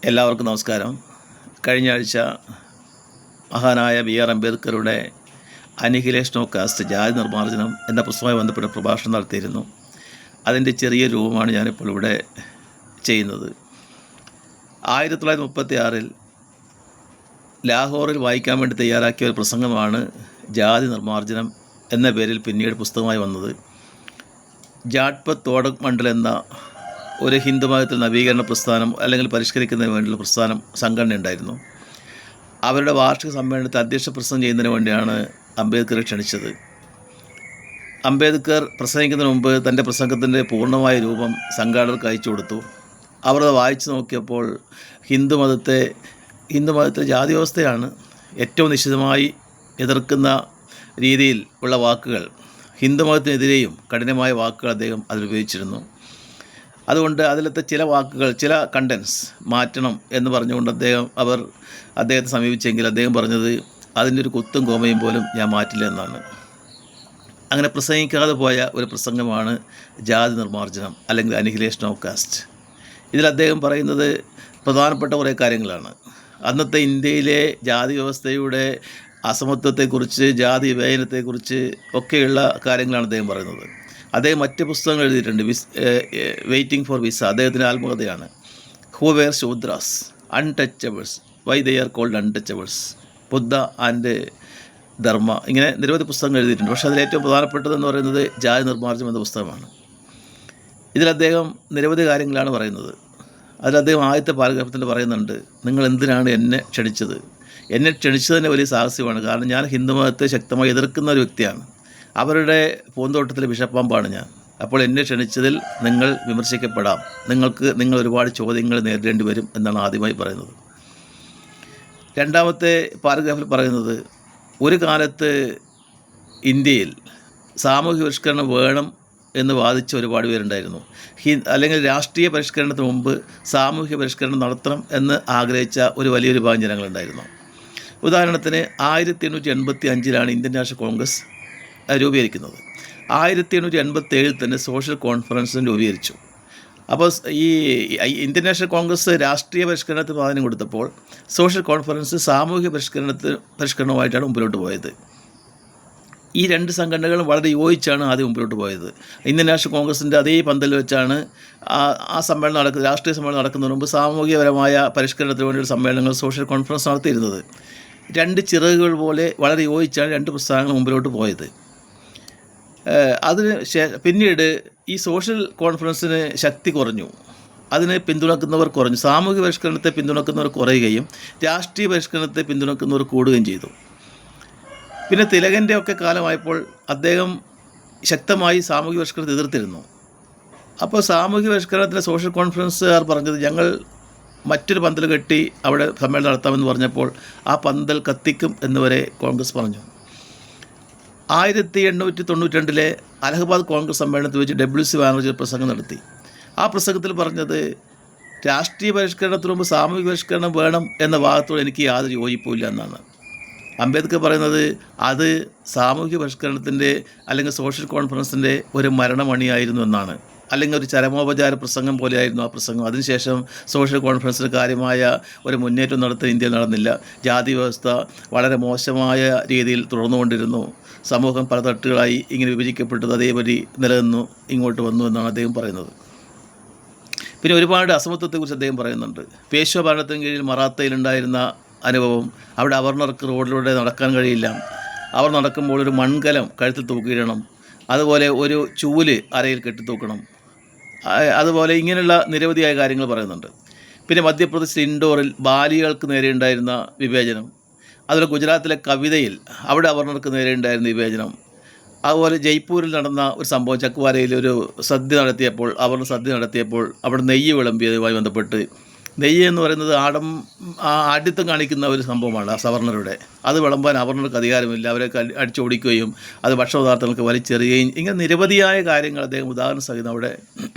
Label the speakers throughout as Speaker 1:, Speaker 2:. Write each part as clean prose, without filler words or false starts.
Speaker 1: എല്ലാവർക്കും നമസ്കാരം. കഴിഞ്ഞ ആഴ്ച മഹാനായ BR അംബേദ്കറുടെ അനിഹിലേഷൻ ഓഫ് കാസ്റ്റ്, ജാതി നിർമ്മാർജ്ജനം എന്ന പുസ്തകവുമായി ബന്ധപ്പെട്ട പ്രഭാഷണം നടത്തിയിരുന്നു. അതിൻ്റെ ചെറിയ രൂപമാണ് ഞാനിപ്പോൾ ഇവിടെ ചെയ്യുന്നത്. 1936 ലാഹോറിൽ വായിക്കാൻ വേണ്ടി തയ്യാറാക്കിയ ഒരു പ്രസംഗമാണ് ജാതി നിർമ്മാർജ്ജനം എന്ന പേരിൽ പിന്നീട് പുസ്തകമായി വന്നത്. ജാട്പത് തോടക് മണ്ഡൽ എന്ന ഒരു ഹിന്ദുമതത്തിൽ നവീകരണ പ്രസ്ഥാനം അല്ലെങ്കിൽ പരിഷ്കരിക്കുന്നതിന് വേണ്ടിയുള്ള പ്രസ്ഥാനം സംഘടന ഉണ്ടായിരുന്നു. അവരുടെ വാർഷിക സമ്മേളനത്തിൽ അധ്യക്ഷ പ്രസംഗം ചെയ്യുന്നതിന് വേണ്ടിയാണ് അംബേദ്കറെ ക്ഷണിച്ചത്. അംബേദ്കർ പ്രസംഗിക്കുന്നതിന് മുമ്പ് തൻ്റെ പ്രസംഗത്തിൻ്റെ പൂർണ്ണമായ രൂപം സംഘാടകർക്ക് അയച്ചു കൊടുത്തു. അവർ അത് വായിച്ചു നോക്കിയപ്പോൾ ഹിന്ദുമതത്തിലെ ജാതി വ്യവസ്ഥയാണ് ഏറ്റവും നിശ്ചിതമായി എതിർക്കുന്ന രീതിയിൽ ഉള്ള വാക്കുകൾ, ഹിന്ദുമതത്തിനെതിരെയും കഠിനമായ വാക്കുകൾ അദ്ദേഹം അതിലുപയോഗിച്ചിരുന്നു. അതുകൊണ്ട് അതിലത്തെ ചില വാക്കുകൾ, ചില കണ്ടൻസ് മാറ്റണം എന്ന് പറഞ്ഞുകൊണ്ട് അദ്ദേഹത്തെ സമീപിച്ചെങ്കിൽ അദ്ദേഹം പറഞ്ഞത് അതിൻ്റെ ഒരു കുത്തും കോമയും പോലും ഞാൻ മാറ്റില്ല എന്നാണ്. അങ്ങനെ പ്രസംഗിക്കാതെ പോയ ഒരു പ്രസംഗമാണ് ജാതി നിർമ്മാർജ്ജനം അല്ലെങ്കിൽ അനിഹിലേഷൻ ഓഫ് കാസ്റ്റ്. ഇതിൽ അദ്ദേഹം പറയുന്നത് പ്രധാനപ്പെട്ട കുറേ കാര്യങ്ങളാണ്. അന്നത്തെ ഇന്ത്യയിലെ ജാതി വ്യവസ്ഥയുടെ അസമത്വത്തെക്കുറിച്ച്, ജാതി വിവേചനത്തെക്കുറിച്ച് ഒക്കെയുള്ള കാര്യങ്ങളാണ് അദ്ദേഹം പറയുന്നത്. അദ്ദേഹം മറ്റ് പുസ്തകങ്ങൾ എഴുതിയിട്ടുണ്ട്. വെയിറ്റിംഗ് ഫോർ വിസ അദ്ദേഹത്തിൻ്റെ ആത്മകഥയാണ്. Who were Shudras, untouchables, why they are called untouchables, Buddha and Dhamma, ഇങ്ങനെ നിരവധി പുസ്തകങ്ങൾ എഴുതിയിട്ടുണ്ട്. പക്ഷേ അതിലേറ്റവും പ്രധാനപ്പെട്ടതെന്ന് പറയുന്നത് ജാതി നിർമ്മാർജ്ജനം എന്ന പുസ്തകമാണ്. ഇതിൽ അദ്ദേഹം നിരവധി കാര്യങ്ങളാണ് പറയുന്നത്. അതിൽ അദ്ദേഹം ആദ്യത്തെ പാരഗ്രാഫത്തിൽ പറയുന്നുണ്ട്, നിങ്ങൾ എന്തിനാണ് എന്നെ ക്ഷണിച്ചത്? എന്നെ ക്ഷണിച്ചത് തന്നെ വലിയ സാഹസ്യമാണ്. കാരണം ഞാൻ ഹിന്ദുമതത്തെ ശക്തമായി എതിർക്കുന്ന ഒരു വ്യക്തിയാണ്. അവരുടെ പൂന്തോട്ടത്തിലെ വിഷപ്പാമ്പാണ് ഞാൻ. അപ്പോൾ എന്നെ ക്ഷണിച്ചതിൽ നിങ്ങൾ വിമർശിക്കപ്പെടാം, നിങ്ങൾ ഒരുപാട് ചോദ്യങ്ങൾ നേരിടേണ്ടി വരും എന്നാണ് ആദ്യമായി പറയുന്നത്. രണ്ടാമത്തെ പാരഗ്രാഫിൽ പറയുന്നത്, ഒരു കാലത്ത് ഇന്ത്യയിൽ സാമൂഹ്യ പരിഷ്കരണം വേണം എന്ന് വാദിച്ച ഒരുപാട് പേരുണ്ടായിരുന്നു. അല്ലെങ്കിൽ രാഷ്ട്രീയ പരിഷ്കരണത്തിന് മുമ്പ് സാമൂഹ്യ പരിഷ്കരണം നടത്തണം എന്ന് ആഗ്രഹിച്ച ഒരു വലിയൊരു വിഭാഗം ജനങ്ങളുണ്ടായിരുന്നു. ഉദാഹരണത്തിന് 1885 ഇന്ത്യൻ നാഷണൽ കോൺഗ്രസ് രൂപീകരിക്കുന്നത്. 1887 തന്നെ സോഷ്യൽ കോൺഫറൻസ് രൂപീകരിച്ചു. അപ്പോൾ ഈ ഇന്ത്യൻ നാഷണൽ കോൺഗ്രസ് രാഷ്ട്രീയ പരിഷ്കരണത്തിന് പ്രാധാന്യം കൊടുത്തപ്പോൾ സോഷ്യൽ കോൺഫറൻസ് സാമൂഹിക പരിഷ്കരണവുമായിട്ടാണ് മുമ്പിലോട്ട് പോയത്. ഈ രണ്ട് സംഘടനകളും വളരെ യോജിച്ചാണ് ആദ്യം മുമ്പിലോട്ട് പോയത്. ഇന്ത്യൻ നാഷണൽ കോൺഗ്രസിൻ്റെ അതേ പന്തൽ വെച്ചാണ് ആ സമ്മേളനം നടക്കുന്നത്. രാഷ്ട്രീയ സമ്മേളനം നടക്കുന്നതിന് മുമ്പ് സാമൂഹികപരമായ പരിഷ്കരണത്തിന് വേണ്ടിയുള്ള സമ്മേളനങ്ങൾ സോഷ്യൽ കോൺഫറൻസ് നടത്തിയിരുന്നത്. രണ്ട് ചിറകുകൾ പോലെ വളരെ യോജിച്ചാണ് രണ്ട് പ്രസ്ഥാനങ്ങൾ മുമ്പിലോട്ട് പോയത്. പിന്നീട് ഈ സോഷ്യൽ കോൺഫറൻസിന് ശക്തി കുറഞ്ഞു, അതിനെ പിന്തുണക്കുന്നവർ കുറഞ്ഞു. സാമൂഹിക പരിഷ്കരണത്തെ പിന്തുണക്കുന്നവർ കുറയുകയും രാഷ്ട്രീയ പരിഷ്കരണത്തെ പിന്തുണക്കുന്നവർ കൂടുകയും ചെയ്തു. പിന്നെ തിലകൻ്റെ ഒക്കെ കാലമായപ്പോൾ അദ്ദേഹം ശക്തമായി സാമൂഹിക പരിഷ്കരണത്തെ എതിർത്തിരുന്നു. അപ്പോൾ സാമൂഹിക പരിഷ്കരണത്തിന് സോഷ്യൽ കോൺഫറൻസുകാർ പറഞ്ഞത്, ഞങ്ങൾ മറ്റൊരു പന്തൽ കെട്ടി അവിടെ സമ്മേളനം നടത്താമെന്ന് പറഞ്ഞപ്പോൾ ആ പന്തൽ കത്തിക്കും എന്നുവരെ കോൺഗ്രസ് പറഞ്ഞു. 1892 അലഹബാദ് കോൺഗ്രസ് സമ്മേളനത്തിൽ വെച്ച് WC ബാനർജി പ്രസംഗം നടത്തി. ആ പ്രസംഗത്തിൽ പറഞ്ഞത്, രാഷ്ട്രീയ പരിഷ്കരണത്തിന് മുമ്പ് സാമൂഹിക പരിഷ്കരണം വേണം എന്ന വാദത്തോട് എനിക്ക് യാതൊരു യോജിപ്പില്ല എന്നാണ്. അംബേദ്കർ പറയുന്നത് അത് സാമൂഹിക പരിഷ്കരണത്തിൻ്റെ അല്ലെങ്കിൽ സോഷ്യൽ കോൺഫറൻസിൻ്റെ ഒരു മരണമണിയായിരുന്നു എന്നാണ്. അല്ലെങ്കിൽ ഒരു ചരമോപചാര പ്രസംഗം പോലെയായിരുന്നു ആ പ്രസംഗം. അതിനുശേഷം സോഷ്യൽ കോൺഫറൻസിൽ കാര്യമായ ഒരു മുന്നേറ്റം നടത്താൻ ഇന്ത്യയിൽ നടന്നില്ല. ജാതി വ്യവസ്ഥ വളരെ മോശമായ രീതിയിൽ തുടർന്നുകൊണ്ടിരുന്നു. സമൂഹം പല തട്ടുകളായി ഇങ്ങനെ വിഭജിക്കപ്പെട്ടത് അതേപടി നിലനിന്നു ഇങ്ങോട്ട് വന്നു എന്നാണ് അദ്ദേഹം പറയുന്നത്. പിന്നെ ഒരുപാട് അസമത്വത്തെക്കുറിച്ച് അദ്ദേഹം പറയുന്നുണ്ട്. പേശ്വ ഭരണത്തിന് കീഴിൽ മറാത്തയിലുണ്ടായിരുന്ന അനുഭവം, അവിടെ അവർണർക്ക് റോഡിലൂടെ നടക്കാൻ കഴിയില്ല. അവർ നടക്കുമ്പോൾ ഒരു മൺകലം കഴുത്തിൽ തൂക്കിയിടണം, അതുപോലെ ഒരു ചൂല് അരയിൽ കെട്ടിത്തൂക്കണം, അതുപോലെ ഇങ്ങനെയുള്ള നിരവധിയായ കാര്യങ്ങൾ പറയുന്നുണ്ട്. പിന്നെ മധ്യപ്രദേശിലെ ഇൻഡോറിൽ ബാലികൾക്ക് നേരെ ഉണ്ടായിരുന്ന വിവേചനം, അതുപോലെ ഗുജറാത്തിലെ കവിതയിൽ അവിടെ അവർണർക്ക് നേരെ ഉണ്ടായിരുന്ന വിവേചനം, അതുപോലെ ജയ്പൂരിൽ നടന്ന ഒരു സംഭവം, ചക്വാരയിൽ ഒരു സദ്യ നടത്തിയപ്പോൾ അവിടെ നെയ്യ് വിളമ്പിയതുമായി ബന്ധപ്പെട്ട്, നെയ്യ് എന്ന് പറയുന്നത് ആഢ്യത്വം കാണിക്കുന്ന ഒരു സംഭവമാണ് സവർണരുടെ. അത് വിളമ്പാൻ അവർണർക്ക് അധികാരമില്ല, അവരെ അടിച്ചോടിക്കുകയും അത് ഭക്ഷണപദാർത്ഥങ്ങൾക്ക് വലിച്ചെറിയുകയും, ഇങ്ങനെ നിരവധിയായ കാര്യങ്ങൾ അദ്ദേഹം ഉദാഹരണ സഹിതം അവിടെ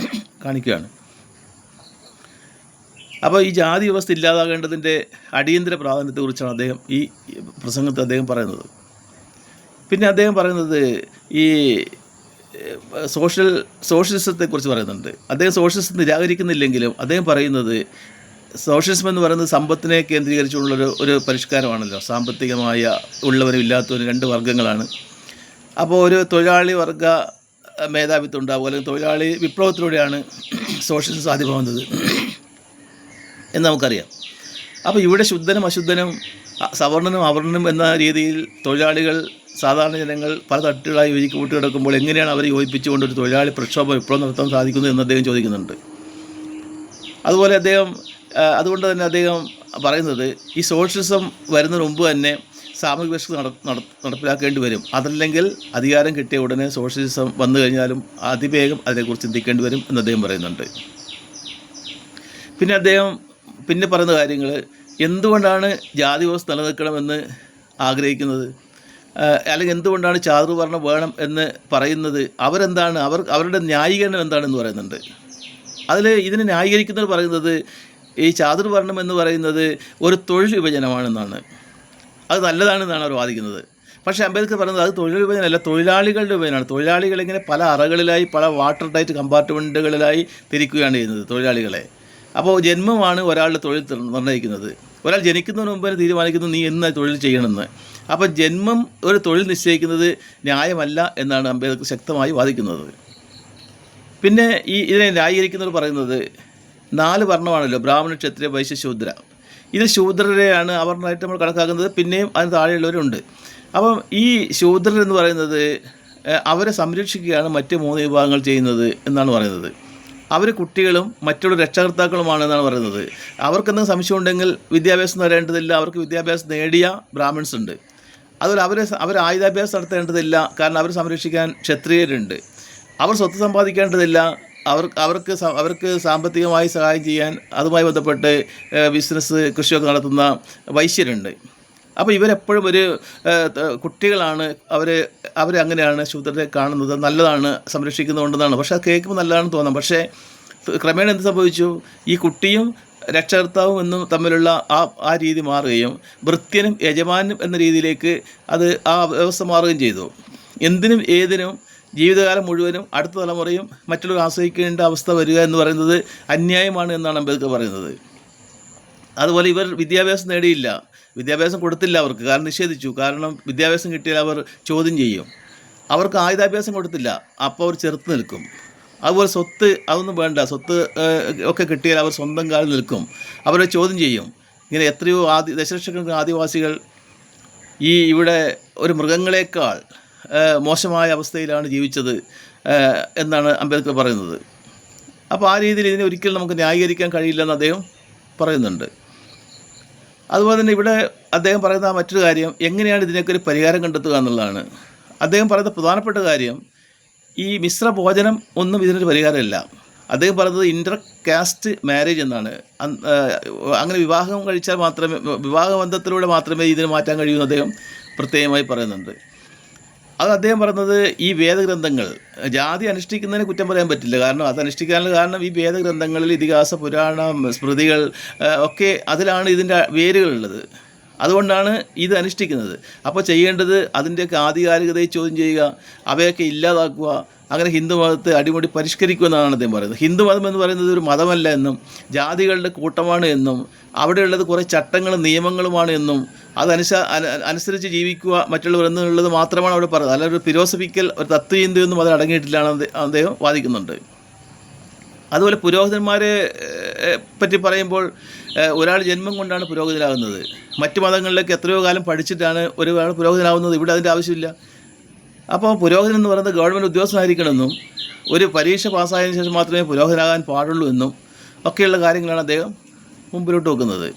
Speaker 1: കാണിക്കുകയാണ്. അപ്പോൾ ഈ ജാതി വ്യവസ്ഥ ഇല്ലാതാകേണ്ടതിൻ്റെ അടിയന്തര പ്രാധാന്യത്തെക്കുറിച്ചാണ് അദ്ദേഹം ഈ പ്രസംഗത്തിൽ അദ്ദേഹം പറയുന്നത്. പിന്നെ അദ്ദേഹം പറയുന്നത് ഈ സോഷ്യലിസത്തെക്കുറിച്ച് പറയുന്നുണ്ട്. അദ്ദേഹം സോഷ്യലിസം നിരാകരിക്കുന്നില്ലെങ്കിലും അദ്ദേഹം പറയുന്നത് സോഷ്യലിസം എന്ന് പറയുന്നത് സമ്പത്തിനെ കേന്ദ്രീകരിച്ചുള്ളൊരു ഒരു പരിഷ്കാരമാണല്ലോ. സാമ്പത്തികമായ ഉള്ളവരും ഇല്ലാത്തവരും രണ്ട് വർഗ്ഗങ്ങളാണ്. അപ്പോൾ ഒരു തൊഴിലാളി വർഗ മേധാവിത്വം ഉണ്ടാവുക, അല്ലെങ്കിൽ തൊഴിലാളി വിപ്ലവത്തിലൂടെയാണ് സോഷ്യലിസം സാധ്യമാകുന്നത് എന്ന് നമുക്കറിയാം. അപ്പോൾ ഇവിടെ ശുദ്ധനും അശുദ്ധനും സവർണനും അവർണനും എന്ന രീതിയിൽ തൊഴിലാളികൾ, സാധാരണ ജനങ്ങൾ പല തട്ടുകളായി കൂട്ടി കിടക്കുമ്പോൾ എങ്ങനെയാണ് അവരെ യോജിപ്പിച്ചുകൊണ്ട് ഒരു തൊഴിലാളി പ്രക്ഷോഭം വിപ്ലവം നടത്താൻ സാധിക്കുന്നത് എന്ന് അദ്ദേഹം ചോദിക്കുന്നുണ്ട്. അതുപോലെ അതുകൊണ്ട് തന്നെ അദ്ദേഹം പറയുന്നത് ഈ സോഷ്യലിസം വരുന്നതിന് മുമ്പ് തന്നെ സാമൂഹിക പരിഷ്കരണം നടപ്പിലാക്കേണ്ടി വരും. അതല്ലെങ്കിൽ അധികാരം കിട്ടിയ ഉടനെ സോഷ്യലിസം വന്നു കഴിഞ്ഞാലും അതിവേഗം അതിനെക്കുറിച്ച് ചിന്തിക്കേണ്ടി വരും എന്ന് അദ്ദേഹം പറയുന്നുണ്ട്. പിന്നെ അദ്ദേഹം പറയുന്ന കാര്യങ്ങൾ, എന്തുകൊണ്ടാണ് ജാതി വ്യവസ്ഥ നിലനിൽക്കണമെന്ന് ആഗ്രഹിക്കുന്നത്, അല്ലെങ്കിൽ എന്തുകൊണ്ടാണ് ചാതുർവർണ്ണം വേണം എന്ന് പറയുന്നത്, അവരെന്താണ്, അവരുടെ ന്യായീകരണം എന്താണെന്ന് പറയുന്നുണ്ട്. ഇതിനെ ന്യായീകരിക്കുന്നത് പറയുന്നത് ഈ ചാതുർവർണ്ണം എന്ന് പറയുന്നത് ഒരു തൊഴിൽ വിഭജനമാണെന്നാണ്. അത് നല്ലതാണെന്നാണ് അവർ വാദിക്കുന്നത്. പക്ഷേ അംബേദ്കർ പറയുന്നത് അത് തൊഴിൽ വിഭജനമല്ല, തൊഴിലാളികളുടെ വിഭജനമാണ്. തൊഴിലാളികളിങ്ങനെ പല അറകളിലായി, പല വാട്ടർ ടൈറ്റ് കമ്പാർട്ട്മെൻറ്റുകളിലായി തിരിക്കുകയാണ് ചെയ്യുന്നത് തൊഴിലാളികളെ. അപ്പോൾ ജന്മമാണ് ഒരാളുടെ തൊഴിൽ നിർണ്ണയിക്കുന്നത്. ഒരാൾ ജനിക്കുന്നതിന് മുമ്പ് തന്നെ തീരുമാനിക്കുന്നു നീ എന്ന് തൊഴിൽ ചെയ്യണമെന്ന്. അപ്പോൾ ജന്മം ഒരു തൊഴിൽ നിശ്ചയിക്കുന്നത് ന്യായമല്ല എന്നാണ് അംബേദ്കർ ശക്തമായി വാദിക്കുന്നത്. പിന്നെ ഇതിനെ ന്യായീകരിക്കുന്നവർ പറയുന്നത് 4 വർണ്ണമാണല്ലോ, ബ്രാഹ്മണ, ക്ഷത്രിയ, വൈശ്യ, ശൂദ്ര. ഇത് ശൂദ്രരെയാണ് അവർണമായിട്ട് നമ്മൾ കണക്കാക്കുന്നത്. പിന്നെയും അതിന് താഴെയുള്ളവരുണ്ട്. അപ്പം ഈ ശൂദ്രർ എന്ന് പറയുന്നത് അവരെ സംരക്ഷിക്കുകയാണ് മറ്റ് 3 വിഭാഗങ്ങൾ ചെയ്യുന്നത് എന്നാണ് പറയുന്നത്. അവർ കുട്ടികളും മറ്റുള്ള രക്ഷകർത്താക്കളുമാണെന്നാണ് പറയുന്നത്. അവർക്കെന്തെങ്കിലും സംശയം ഉണ്ടെങ്കിൽ വിദ്യാഭ്യാസം നേടേണ്ടതില്ല, അവർക്ക് വിദ്യാഭ്യാസം നേടിയ ബ്രാഹ്മിൺസ് ഉണ്ട്. അതുപോലെ അവർ ആയുധാഭ്യാസം നടത്തേണ്ടതില്ല, കാരണം അവർ സംരക്ഷിക്കാൻ ക്ഷത്രിയരുണ്ട്. അവർ സ്വത്ത് സമ്പാദിക്കേണ്ടതില്ല, അവർക്ക് സാമ്പത്തികമായി സഹായം ചെയ്യാൻ അതുമായി ബന്ധപ്പെട്ട് ബിസിനസ്, കൃഷിയൊക്കെ നടത്തുന്ന വൈശ്യരുണ്ട്. അപ്പോൾ ഇവരെപ്പോഴും ഒരു കുട്ടികളാണ്. അവരെ അങ്ങനെയാണ് ശൂദ്രരെ കാണുന്നത്. നല്ലതാണ്, സംരക്ഷിക്കുന്നതുകൊണ്ടെന്നാണ്. പക്ഷേ അത് കേൾക്കുമ്പോൾ നല്ലതാണെന്ന് തോന്നാം. പക്ഷേ ക്രമേണ എന്ത് സംഭവിച്ചു, ഈ കുട്ടിയും രക്ഷകർത്താവും എന്നും തമ്മിലുള്ള ആ രീതി മാറുകയും ഭൃത്യനും യജമാനും എന്ന രീതിയിലേക്ക് ആ വ്യവസ്ഥ മാറുകയും ചെയ്തു. എന്തിനും ഏതിനും ജീവിതകാലം മുഴുവനും അടുത്ത തലമുറയും മറ്റുള്ളവർ ആശ്രയിക്കേണ്ട അവസ്ഥ വരിക എന്ന് പറയുന്നത് അന്യായമാണ് എന്നാണ് അംബേദ്കർ പറയുന്നത്. അതുപോലെ ഇവർ വിദ്യാഭ്യാസം നേടിയില്ല, വിദ്യാഭ്യാസം കൊടുത്തില്ല അവർക്ക്, കാരണം നിഷേധിച്ചു. കാരണം വിദ്യാഭ്യാസം കിട്ടിയാൽ അവർ ചോദ്യം ചെയ്യും. അവർക്ക് ആയുധാഭ്യാസം കൊടുത്തില്ല, അപ്പോൾ അവർ ചെറുത്ത് നിൽക്കും. അതുപോലെ സ്വത്ത് അതൊന്നും വേണ്ട, സ്വത്ത് ഒക്കെ കിട്ടിയാൽ അവർ സ്വന്തം കാലിൽ നിൽക്കും, അവരെ ചോദ്യം ചെയ്യും. ഇങ്ങനെ എത്രയോ ദശലക്ഷക്കണക്കിന് ആദിവാസികൾ ഇവിടെ ഒരു മൃഗങ്ങളെക്കാൾ മോശമായ അവസ്ഥയിലാണ് ജീവിച്ചത് എന്നാണ് അംബേദ്കർ പറയുന്നത്. അപ്പോൾ ആ രീതിയിൽ ഇതിനെ ഒരിക്കലും നമുക്ക് ന്യായീകരിക്കാൻ കഴിയില്ലെന്ന് അദ്ദേഹം പറയുന്നുണ്ട്. അതുപോലെ തന്നെ ഇവിടെ അദ്ദേഹം പറയുന്ന മറ്റൊരു കാര്യം, എങ്ങനെയാണ് ഇതിനൊക്കെ ഒരു പരിഹാരം കണ്ടെത്തുക എന്നുള്ളതാണ്. അദ്ദേഹം പറയുന്ന പ്രധാനപ്പെട്ട കാര്യം, ഈ മിശ്ര ഭോജനം ഒന്നും ഇതിനൊരു പരിഹാരമല്ല. അദ്ദേഹം പറയുന്നത് ഇൻ്റർ കാസ്റ്റ് മാരേജ് എന്നാണ്. അങ്ങനെ വിവാഹം കഴിച്ചാൽ മാത്രമേ, വിവാഹബന്ധത്തിലൂടെ മാത്രമേ ഇതിന് മാറ്റാൻ കഴിയൂ എന്ന് അദ്ദേഹം പ്രത്യേകമായി പറയുന്നുണ്ട്. അത് അദ്ദേഹം പറയുന്നത് ഈ വേദഗ്രന്ഥങ്ങൾ, ജാതി അനുഷ്ഠിക്കുന്നതിന് കുറ്റം പറയാൻ പറ്റില്ല, കാരണം അത് അനുഷ്ഠിക്കാനുള്ള കാരണം ഈ വേദഗ്രന്ഥങ്ങളിൽ ഇതിഹാസ പുരാണ സ്മൃതികൾ ഒക്കെ അതിലാണ് ഇതിൻ്റെ വേരുകളുള്ളത്. അതുകൊണ്ടാണ് ഇത് അനുഷ്ഠിക്കുന്നത്. അപ്പോൾ ചെയ്യേണ്ടത് അതിൻ്റെയൊക്കെ ആധികാരികതയെ ചോദ്യം ചെയ്യുക, അവയൊക്കെ ഇല്ലാതാക്കുക, അങ്ങനെ ഹിന്ദുമതത്തെ അടിമുടി പരിഷ്കരിക്കുക എന്നാണ് അദ്ദേഹം പറയുന്നത്. ഹിന്ദുമതം എന്ന് പറയുന്നത് ഒരു മതമല്ല എന്നും ജാതികളുടെ കൂട്ടമാണ് എന്നും അവിടെയുള്ളത് കുറേ ചട്ടങ്ങളും നിയമങ്ങളുമാണ് എന്നും അനുസരിച്ച് ജീവിക്കുക മറ്റുള്ളവർ എന്നുള്ളത് മാത്രമാണ് അവിടെ പറയുന്നത്. അല്ലാതെ ഒരു ഫിലോസഫിക്കൽ ഒരു തത്വചിന്തയൊന്നും അത് അടങ്ങിയിട്ടില്ലാന്ന് അദ്ദേഹം വാദിക്കുന്നുണ്ട്. അതുപോലെ പുരോഹിതന്മാരെ പറ്റി പറയുമ്പോൾ ഒരാൾ ജന്മം കൊണ്ടാണ് പുരോഹിതനാകുന്നത്. മറ്റു മതങ്ങളിലേക്ക് എത്രയോ കാലം പഠിച്ചിട്ടാണ് ഒരാൾ പുരോഹിതനാകുന്നത്. ഇവിടെ അതിൻ്റെ ആവശ്യമില്ല. അപ്പോൾ പുരോഹിതൻ എന്ന് പറയുന്നത് ഗവൺമെൻറ് ഉദ്യോഗസ്ഥനായിരിക്കണമെന്നും ഒരു പരീക്ഷ പാസ്സായതിനു ശേഷം മാത്രമേ പുരോഹിതനാകാൻ പാടുള്ളൂ എന്നും ഒക്കെയുള്ള കാര്യങ്ങളാണ് അദ്ദേഹം മുമ്പിലോട്ട് വെക്കുന്നത്.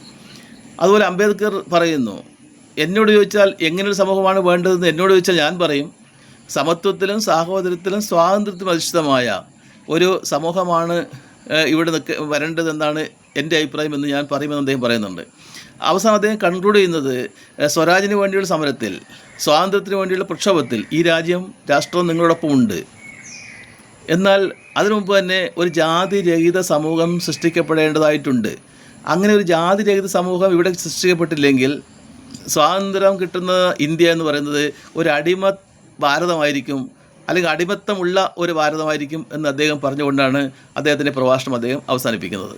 Speaker 1: അതുപോലെ അംബേദ്കർ പറയുന്നു, എന്നോട് ചോദിച്ചാൽ എങ്ങനെയൊരു സമൂഹമാണ് വേണ്ടതെന്ന് എന്നോട് ചോദിച്ചാൽ ഞാൻ പറയും, സമത്വത്തിലും സാഹോദര്യത്തിലും സ്വാതന്ത്ര്യത്തിലും അധിഷ്ഠിതമായ ഒരു സമൂഹമാണ് ഇവിടെ വരേണ്ടതെന്നാണ് എൻ്റെ അഭിപ്രായം എന്ന് ഞാൻ പറയുമെന്ന് അദ്ദേഹം പറയുന്നുണ്ട്. അവസാനം അദ്ദേഹം കൺക്ലൂഡ് ചെയ്യുന്നത്, സ്വരാജിന് വേണ്ടിയുള്ള സമരത്തിൽ, സ്വാതന്ത്ര്യത്തിന് വേണ്ടിയുള്ള പ്രക്ഷോഭത്തിൽ ഈ രാഷ്ട്രം നിങ്ങളോടൊപ്പം ഉണ്ട്. എന്നാൽ അതിനു മുമ്പ് തന്നെ ഒരു ജാതിരഹിത സമൂഹം സൃഷ്ടിക്കപ്പെടേണ്ടതായിട്ടുണ്ട്. അങ്ങനെ ഒരു ജാതിരഹിത സമൂഹം ഇവിടെ സൃഷ്ടിക്കപ്പെട്ടില്ലെങ്കിൽ സ്വാതന്ത്ര്യം കിട്ടുന്ന ഇന്ത്യ എന്ന് പറയുന്നത് ഒരു അടിമ ഭാരതമായിരിക്കും, അല്ലെങ്കിൽ അടിമത്തമുള്ള ഒരു ഭാരതമായിരിക്കും എന്ന് അദ്ദേഹം പറഞ്ഞുകൊണ്ടാണ് അദ്ദേഹത്തിൻ്റെ പ്രഭാഷണം അദ്ദേഹം അവസാനിപ്പിക്കുന്നത്.